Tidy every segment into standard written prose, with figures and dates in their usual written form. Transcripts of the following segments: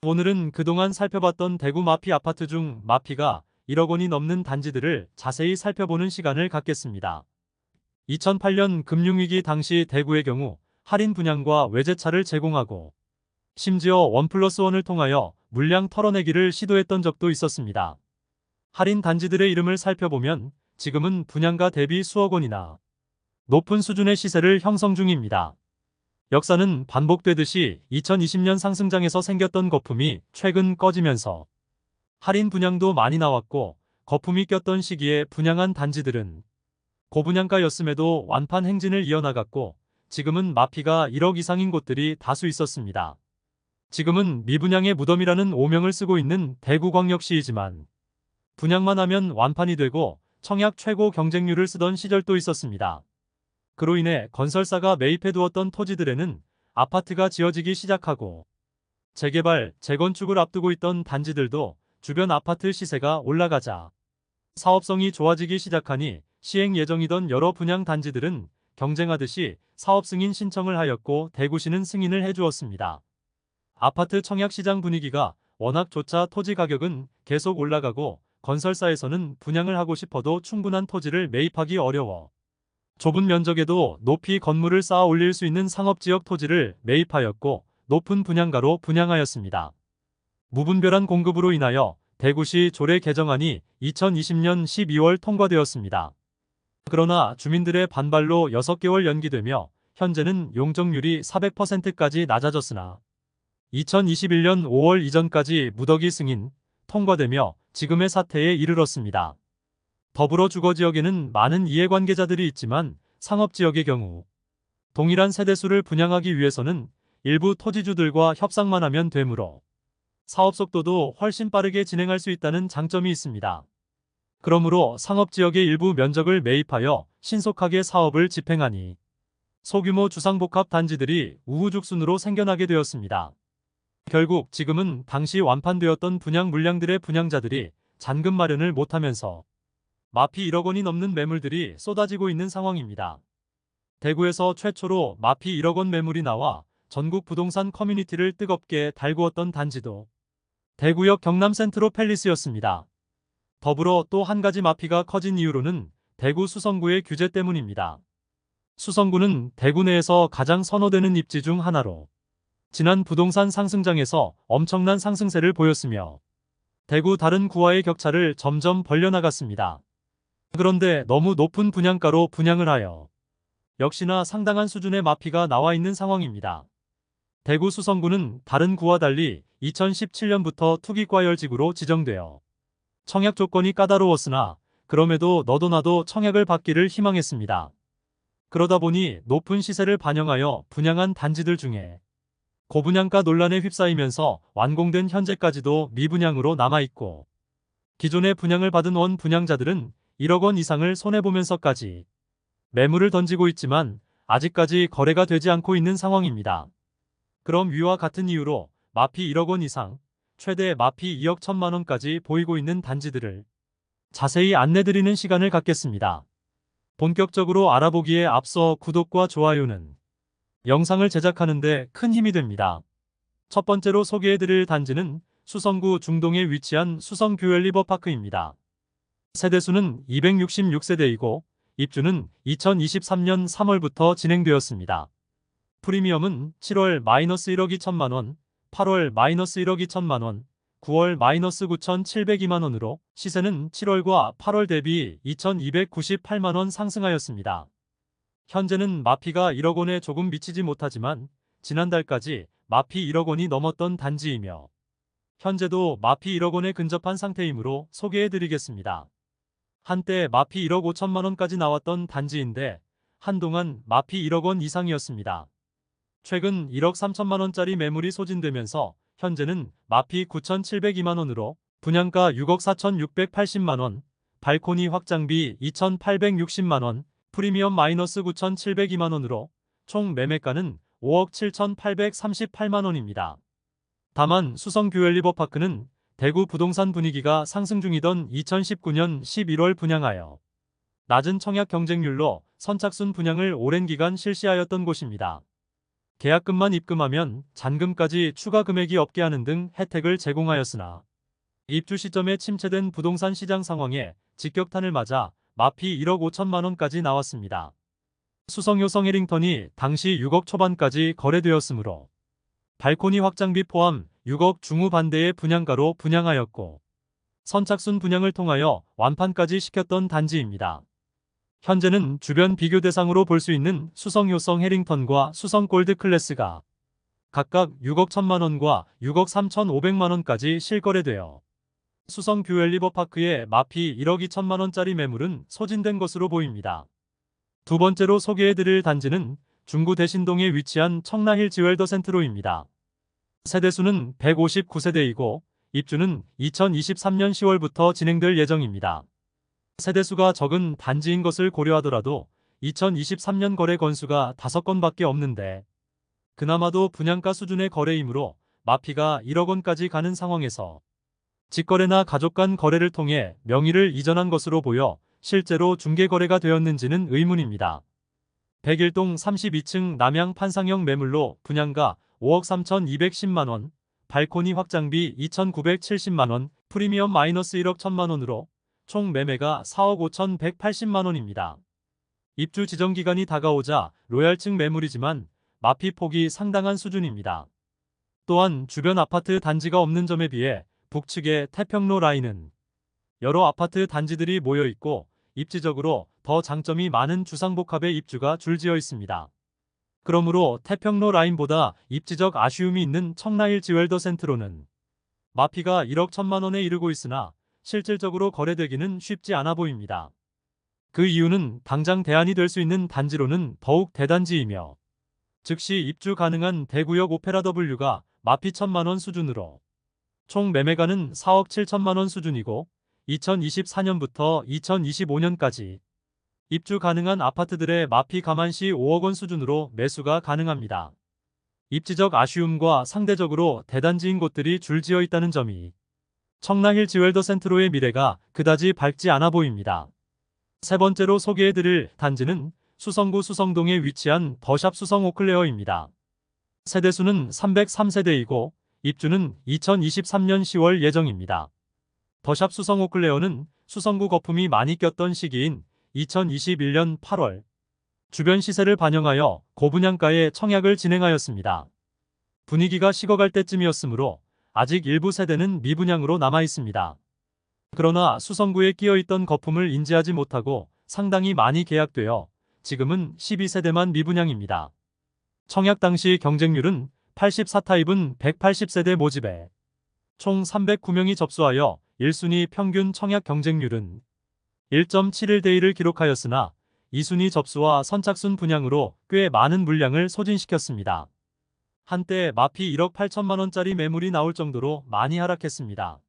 오늘은 그동안 살펴봤던 대구 마피 아파트 중 마피가 1억 원이 넘는 단지들을 자세히 살펴보는 시간을 갖겠습니다. 2008년 금융위기 당시 대구의 경우 할인 분양과 외제차를 제공하고 심지어 1+1을 통하여 물량 털어내기를 시도했던 적도 있었습니다. 할인 단지들의 이름을 살펴보면 지금은 분양가 대비 수억 원이나 높은 수준의 시세를 형성 중입니다. 역사는 반복되듯이 2020년 상승장에서 생겼던 거품이 최근 꺼지면서 할인 분양도 많이 나왔고, 거품이 꼈던 시기에 분양한 단지들은 고분양가였음에도 완판 행진을 이어나갔고, 지금은 마피가 1억 이상인 곳들이 다수 있었습니다. 지금은 미분양의 무덤이라는 오명을 쓰고 있는 대구광역시이지만 분양만 하면 완판이 되고 청약 최고 경쟁률을 쓰던 시절도 있었습니다. 그로 인해 건설사가 매입해두었던 토지들에는 아파트가 지어지기 시작하고, 재개발, 재건축을 앞두고 있던 단지들도 주변 아파트 시세가 올라가자 사업성이 좋아지기 시작하니 시행 예정이던 여러 분양 단지들은 경쟁하듯이 사업 승인 신청을 하였고, 대구시는 승인을 해주었습니다. 아파트 청약시장 분위기가 워낙 좋자 토지 가격은 계속 올라가고, 건설사에서는 분양을 하고 싶어도 충분한 토지를 매입하기 어려워 좁은 면적에도 높이 건물을 쌓아 올릴 수 있는 상업지역 토지를 매입하였고, 높은 분양가로 분양하였습니다. 무분별한 공급으로 인하여 대구시 조례 개정안이 2020년 12월 통과되었습니다. 그러나 주민들의 반발로 6개월 연기되며 현재는 용적률이 400%까지 낮아졌으나 2021년 5월 이전까지 무더기 승인 통과되며 지금의 사태에 이르렀습니다. 더불어 주거지역에는 많은 이해관계자들이 있지만 상업지역의 경우 동일한 세대수를 분양하기 위해서는 일부 토지주들과 협상만 하면 되므로 사업 속도도 훨씬 빠르게 진행할 수 있다는 장점이 있습니다. 그러므로 상업지역의 일부 면적을 매입하여 신속하게 사업을 집행하니 소규모 주상복합 단지들이 우후죽순으로 생겨나게 되었습니다. 결국 지금은 당시 완판되었던 분양 물량들의 분양자들이 잔금 마련을 못하면서 마피 1억 원이 넘는 매물들이 쏟아지고 있는 상황입니다. 대구에서 최초로 마피 1억 원 매물이 나와 전국 부동산 커뮤니티를 뜨겁게 달구었던 단지도 대구역 경남센트로 팰리스였습니다. 더불어 또 한 가지 마피가 커진 이유로는 대구 수성구의 규제 때문입니다. 수성구는 대구 내에서 가장 선호되는 입지 중 하나로 지난 부동산 상승장에서 엄청난 상승세를 보였으며 대구 다른 구와의 격차를 점점 벌려나갔습니다. 그런데 너무 높은 분양가로 분양을 하여 역시나 상당한 수준의 마피가 나와 있는 상황입니다. 대구 수성구는 다른 구와 달리 2017년부터 투기과열지구로 지정되어 청약 조건이 까다로웠으나 그럼에도 너도 나도 청약을 받기를 희망했습니다. 그러다 보니 높은 시세를 반영하여 분양한 단지들 중에 고분양가 논란에 휩싸이면서 완공된 현재까지도 미분양으로 남아있고, 기존의 분양을 받은 원 분양자들은 1억 원 이상을 손해보면서까지 매물을 던지고 있지만 아직까지 거래가 되지 않고 있는 상황입니다. 그럼 위와 같은 이유로 마피 1억 원 이상, 최대 마피 2억 1천만 원까지 보이고 있는 단지들을 자세히 안내드리는 시간을 갖겠습니다. 본격적으로 알아보기에 앞서 구독과 좋아요는 영상을 제작하는 데 큰 힘이 됩니다. 첫 번째로 소개해드릴 단지는 수성구 중동에 위치한 수성교열 리버파크입니다. 세대수는 266세대이고 입주는 2023년 3월부터 진행되었습니다. 프리미엄은 7월 -1억 2천만 원, 8월 -1억 2천만 원, 9월 -9,702만 원으로 시세는 7월과 8월 대비 2,298만 원 상승하였습니다. 현재는 마피가 1억 원에 조금 미치지 못하지만 지난달까지 마피 1억 원이 넘었던 단지이며 현재도 마피 1억 원에 근접한 상태이므로 소개해드리겠습니다. 한때 마피 1억 5천만 원까지 나왔던 단지인데 한동안 마피 1억 원 이상이었습니다. 최근 1억 3천만 원짜리 매물이 소진되면서 현재는 마피 9,702만 원으로 분양가 6억 4,680만 원, 발코니 확장비 2,860만 원, 프리미엄 -9,702만 원으로 총 매매가는 5억 7,838만 원입니다. 다만 수성교열 리버파크는 대구 부동산 분위기가 상승 중이던 2019년 11월 분양하여 낮은 청약 경쟁률로 선착순 분양을 오랜 기간 실시하였던 곳입니다. 계약금만 입금하면 잔금까지 추가 금액이 없게 하는 등 혜택을 제공하였으나 입주 시점에 침체된 부동산 시장 상황에 직격탄을 맞아 마피 1억 5천만 원까지 나왔습니다. 수성효성 해링턴이 당시 6억 초반까지 거래되었으므로 발코니 확장비 포함 6억 중후반대의 분양가로 분양하였고 선착순 분양을 통하여 완판까지 시켰던 단지입니다. 현재는 주변 비교 대상으로 볼 수 있는 수성효성 해링턴과 수성 골드 클래스가 각각 6억 1천만 원과 6억 3천5백만 원까지 실거래되어 수성 뷰엘리버파크의 마피 1억 2천만 원짜리 매물은 소진된 것으로 보입니다. 두 번째로 소개해드릴 단지는 중구 대신동에 위치한 청라힐 지웰더 센트로입니다. 세대수는 159세대이고 입주는 2023년 10월부터 진행될 예정입니다. 세대수가 적은 단지인 것을 고려하더라도 2023년 거래 건수가 5건밖에 없는데 그나마도 분양가 수준의 거래이므로 마피가 1억 원까지 가는 상황에서 직거래나 가족 간 거래를 통해 명의를 이전한 것으로 보여 실제로 중개거래가 되었는지는 의문입니다. 101동 32층 남향 판상형 매물로 분양가 5억 3,210만 원, 발코니 확장비 2,970만 원, 프리미엄 마이너스 1억 1천만 원으로 총 매매가 4억 5,180만 원입니다. 입주 지정 기간이 다가오자 로얄층 매물이지만 마피 폭이 상당한 수준입니다. 또한 주변 아파트 단지가 없는 점에 비해 북측의 태평로 라인은 여러 아파트 단지들이 모여 있고 입지적으로 더 장점이 많은 주상복합의 입주가 줄지어 있습니다. 그러므로 태평로 라인보다 입지적 아쉬움이 있는 청라힐 지웰더 센트로는 마피가 1억 1천만 원에 이르고 있으나 실질적으로 거래되기는 쉽지 않아 보입니다. 그 이유는 당장 대안이 될 수 있는 단지로는 더욱 대단지이며 즉시 입주 가능한 대구역 오페라 W가 마피 1천만 원 수준으로 총 매매가는 4억 7천만 원 수준이고 2024년부터 2025년까지 입주 가능한 아파트들의 마피 감안시 5억 원 수준으로 매수가 가능합니다. 입지적 아쉬움과 상대적으로 대단지인 곳들이 줄지어 있다는 점이 청라힐 지웰더 센트로의 미래가 그다지 밝지 않아 보입니다. 세 번째로 소개해드릴 단지는 수성구 수성동에 위치한 더샵 수성 오클레어입니다. 세대수는 303세대이고 입주는 2023년 10월 예정입니다. 더샵 수성 오클레어는 수성구 거품이 많이 꼈던 시기인 2021년 8월 주변 시세를 반영하여 고분양가에 청약을 진행하였습니다. 분위기가 식어갈 때쯤이었으므로 아직 일부 세대는 미분양으로 남아 있습니다. 그러나 수성구에 끼어있던 거품을 인지하지 못하고 상당히 많이 계약되어 지금은 12세대만 미분양입니다. 청약 당시 경쟁률은 84타입은 180세대 모집에 총 309명이 접수하여 1순위 평균 청약 경쟁률은 1.71대 1을 기록하였으나 2순위 접수와 선착순 분양으로 꽤 많은 물량을 소진시켰습니다. 한때 마피 1억 8천만 원짜리 매물이 나올 정도로 많이 하락했습니다.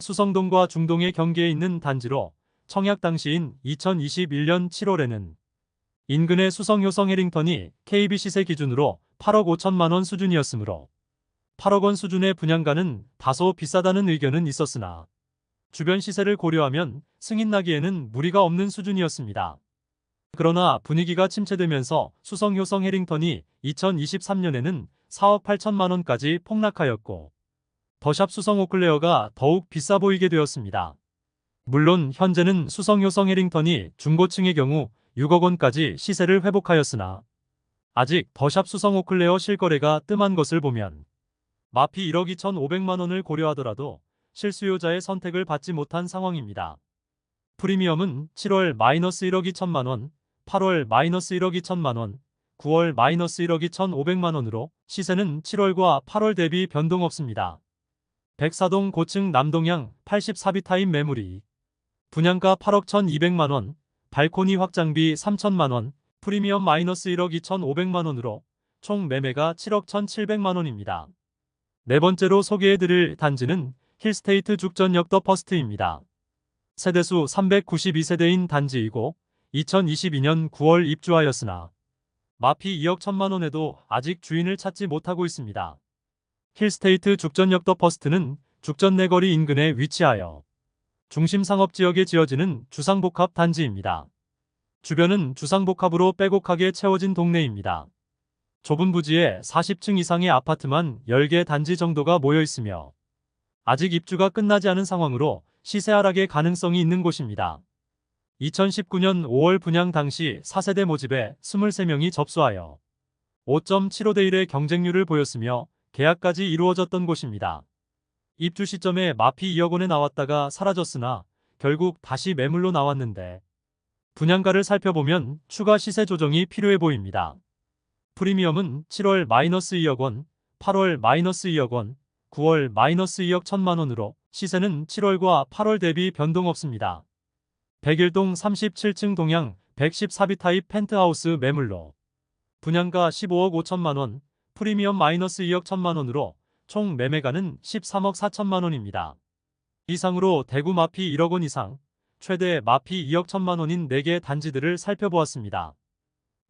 수성동과 중동의 경계에 있는 단지로 청약 당시인 2021년 7월에는 인근의 수성효성 해링턴이 KB 시세 기준으로 8억 5천만 원 수준이었으므로 8억 원 수준의 분양가는 다소 비싸다는 의견은 있었으나 주변 시세를 고려하면 승인 나기에는 무리가 없는 수준이었습니다. 그러나 분위기가 침체되면서 수성효성 해링턴이 2023년에는 4억 8천만 원까지 폭락하였고 더샵 수성 오클레어가 더욱 비싸 보이게 되었습니다. 물론 현재는 수성효성 해링턴이 중고층의 경우 6억 원까지 시세를 회복하였으나 아직 더샵 수성 오클레어 실거래가 뜸한 것을 보면 마피 1억 2,500만 원을 고려하더라도 실수요자의 선택을 받지 못한 상황입니다. 프리미엄은 7월 마이너스 1억 2천만 원, 8월 마이너스 1억 2천만 원, 9월 마이너스 1억 2,500만 원으로 시세는 7월과 8월 대비 변동 없습니다. 백사동 고층 남동향 84비타임 매물이 분양가 8억 1,200만 원, 발코니 확장비 3천만 원, 프리미엄 마이너스 1억 2,500만 원으로 총 매매가 7억 1,700만 원입니다. 네 번째로 소개해드릴 단지는 힐스테이트 죽전역 더 퍼스트입니다. 세대수 392세대인 단지이고 2022년 9월 입주하였으나 마피 2억 1천만 원에도 아직 주인을 찾지 못하고 있습니다. 힐스테이트 죽전역 더 퍼스트는 죽전 내거리 인근에 위치하여 중심 상업지역에 지어지는 주상복합 단지입니다. 주변은 주상복합으로 빼곡하게 채워진 동네입니다. 좁은 부지에 40층 이상의 아파트만 10개 단지 정도가 모여 있으며 아직 입주가 끝나지 않은 상황으로 시세 하락의 가능성이 있는 곳입니다. 2019년 5월 분양 당시 4세대 모집에 23명이 접수하여 5.75대 1의 경쟁률을 보였으며 계약까지 이루어졌던 곳입니다. 입주 시점에 마피 2억 원에 나왔다가 사라졌으나 결국 다시 매물로 나왔는데 분양가를 살펴보면 추가 시세 조정이 필요해 보입니다. 프리미엄은 7월 -2억 원, 8월 -2억 원, 9월 -2억 1천만 원으로 시세는 7월과 8월 대비 변동 없습니다. 101동 37층 동양 114B 타입 펜트하우스 매물로 분양가 15억 5천만 원, 프리미엄 -2억 1천만 원으로 총 매매가는 13억 4천만 원입니다. 이상으로 대구 마피 1억 원 이상, 최대 마피 2억 1천만 원인 4개 단지들을 살펴보았습니다.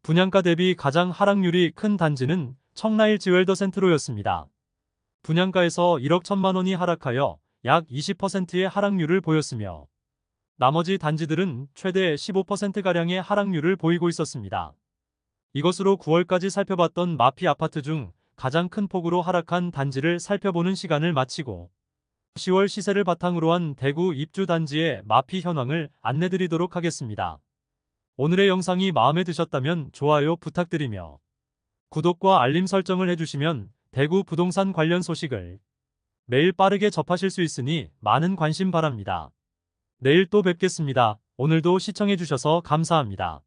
분양가 대비 가장 하락률이 큰 단지는 청라일 지웰더 센트로였습니다. 분양가에서 1억 1천만 원이 하락하여 약 20%의 하락률을 보였으며 나머지 단지들은 최대 15%가량의 하락률을 보이고 있었습니다. 이것으로 9월까지 살펴봤던 마피 아파트 중 가장 큰 폭으로 하락한 단지를 살펴보는 시간을 마치고 10월 시세를 바탕으로 한 대구 입주 단지의 마피 현황을 안내드리도록 하겠습니다. 오늘의 영상이 마음에 드셨다면 좋아요 부탁드리며 구독과 알림 설정을 해주시면 대구 부동산 관련 소식을 매일 빠르게 접하실 수 있으니 많은 관심 바랍니다. 내일 또 뵙겠습니다. 오늘도 시청해주셔서 감사합니다.